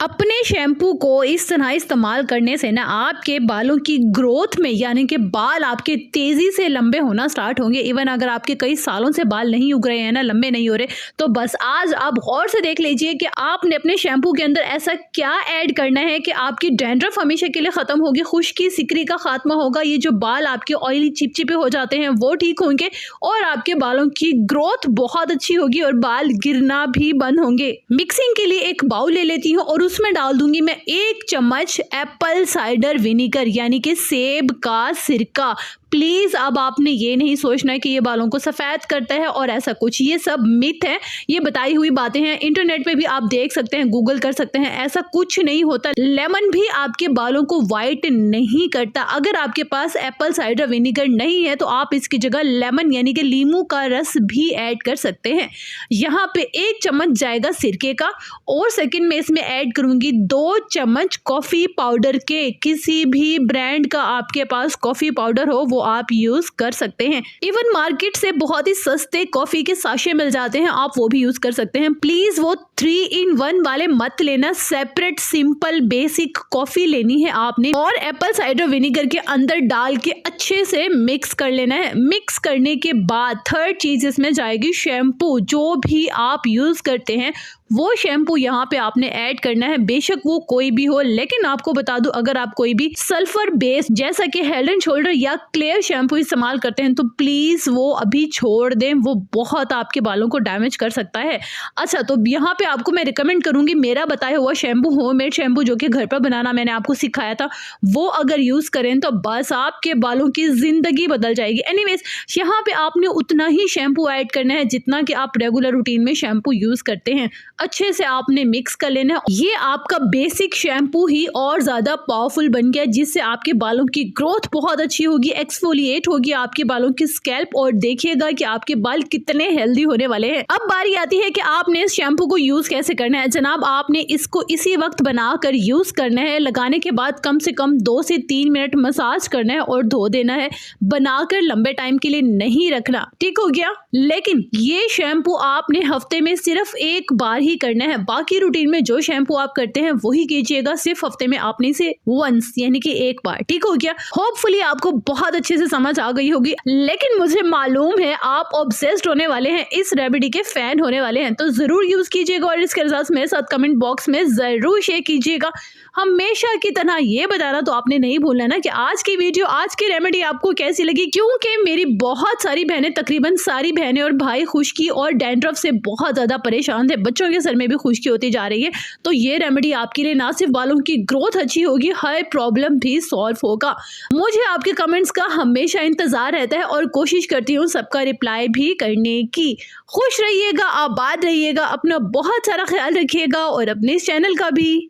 अपने शैम्पू को इस तरह इस्तेमाल करने से ना आपके बालों की ग्रोथ में यानी कि बाल आपके तेज़ी से लंबे होना स्टार्ट होंगे। इवन अगर आपके कई सालों से बाल नहीं उग रहे हैं ना, लंबे नहीं हो रहे, तो बस आज आप गौर से देख लीजिए कि आपने अपने शैम्पू के अंदर ऐसा क्या ऐड करना है कि आपकी डैंड्रफ हमेशा के लिए ख़त्म होगी, खुश्की सिकरी का खात्मा होगा, ये जो बाल आपके ऑयली चिपचिपे हो जाते हैं वो ठीक होंगे और आपके बालों की ग्रोथ बहुत अच्छी होगी और बाल गिरना भी बंद होंगे। मिक्सिंग के लिए एक बाउल ले लेती हूँ और उसमें डाल दूंगी मैं 1 चम्मच एप्पल साइडर विनीगर यानी कि सेब का सिरका। प्लीज़ अब आपने ये नहीं सोचना है कि ये बालों को सफ़ेद करता है और ऐसा कुछ, ये सब मिथ है, ये बताई हुई बातें हैं। इंटरनेट पे भी आप देख सकते हैं, गूगल कर सकते हैं, ऐसा कुछ नहीं होता। लेमन भी आपके बालों को वाइट नहीं करता। अगर आपके पास एप्पल साइडर विनीगर नहीं है तो आप इसकी जगह लेमन यानी कि लीमू का रस भी ऐड कर सकते हैं। यहाँ पे 1 चम्मच जाएगा सिरके का और सेकंड में इसमें ऐड करूँगी 2 चम्मच कॉफ़ी पाउडर के। किसी भी ब्रांड का आपके पास कॉफ़ी पाउडर हो वो आप यूज कर सकते हैं। इवन मार्केट से बहुत ही सस्ते कॉफी के साशे मिल जाते हैं, आप वो भी यूज कर सकते हैं। प्लीज वो 3 in 1 वाले मत लेना, सेपरेट सिंपल बेसिक कॉफी लेनी है आपने और एप्पल साइडर विनेगर के अंदर डाल के अच्छे से मिक्स कर लेना है। मिक्स करने के बाद थर्ड चीज इसमें जाएगी शैम्पू। जो भी आप यूज करते हैं वो शैम्पू यहाँ पे आपने ऐड करना है, बेशक वो कोई भी हो। लेकिन आपको बता दूं, अगर आप कोई भी सल्फर बेस जैसा कि हेड एंड शोल्डर या क्लियर शैम्पू इस्तेमाल करते हैं तो प्लीज वो अभी छोड़ दें, वो बहुत आपके बालों को डैमेज कर सकता है। अच्छा, तो यहाँ पे आपको मैं रिकमेंड करूंगी मेरा बताया हुआ शैम्पू, होममेड शैम्पू जो कि घर पर बनाना मैंने आपको सिखाया था, वो अगर यूज करें तो बस आपके बालों की जिंदगी बदल जाएगी। एनीवेज, यहाँ पे आपने उतना ही शैम्पू ऐड करना है जितना कि आप रेगुलर रूटीन में शैम्पू यूज करते हैं। अच्छे से आपने मिक्स कर लेना है। ये आपका बेसिक शैम्पू ही और ज्यादा पावरफुल बन गया, जिससे आपके बालों की ग्रोथ बहुत अच्छी होगी, एक्सफोलिएट होगी आपके बालों की स्कैल्प और देखिएगा कि आपके बाल कितने हेल्दी होने वाले हैं। अब बारी आती है कि आपने इस शैम्पू को यूज कैसे करना है। जनाब, आपने इसको इसी वक्त बनाकर यूज करना है। लगाने के बाद कम से कम 2 से 3 मिनट मसाज करना है और धो देना है। बनाकर लंबे टाइम के लिए नहीं रखना, ठीक हो गया। लेकिन ये शैम्पू आपने हफ्ते में सिर्फ एक बार ही करना है। बाकी रूटीन में जो शैम्पू आप करते हैं वही कीजिएगा, सिर्फ हफ्ते में आपने इसे वंस यानी कि एक बार, ठीक हो गया। होपफुली आपको बहुत अच्छे से समझ आ गई होगी। लेकिन मुझे मालूम है आप ऑब्सेस्ड होने वाले हैं, इस रेमेडी के फैन होने वाले हैं, तो जरूर यूज कीजिएगा और इसके रिजल्ट्स मेरे साथ कमेंट बॉक्स में जरूर शेयर कीजिएगा। हमेशा की तरह ये बताना तो आपने नहीं भूलना ना कि आज की वीडियो, आज की रेमेडी आपको कैसी लगी, क्योंकि मेरी बहुत सारी बहनें, तकरीबन सारी बहनें और भाई खुश्की और डैंड्रफ से बहुत ज्यादा परेशान थे। बच्चों के सर में भी खुश्की होती जा रही है, तो ये रेमेडी आपके लिए ना सिर्फ बालों की ग्रोथ अच्छी होगी, हर प्रॉब्लम भी सॉल्व होगा। मुझे आपके कमेंट्स का हमेशा इंतजार रहता है और कोशिश करती हूँ सबका रिप्लाई भी करने की। खुश रहिएगा, आबाद रहिएगा, अपना बहुत सारा ख्याल रखिएगा और अपने इस चैनल का भी।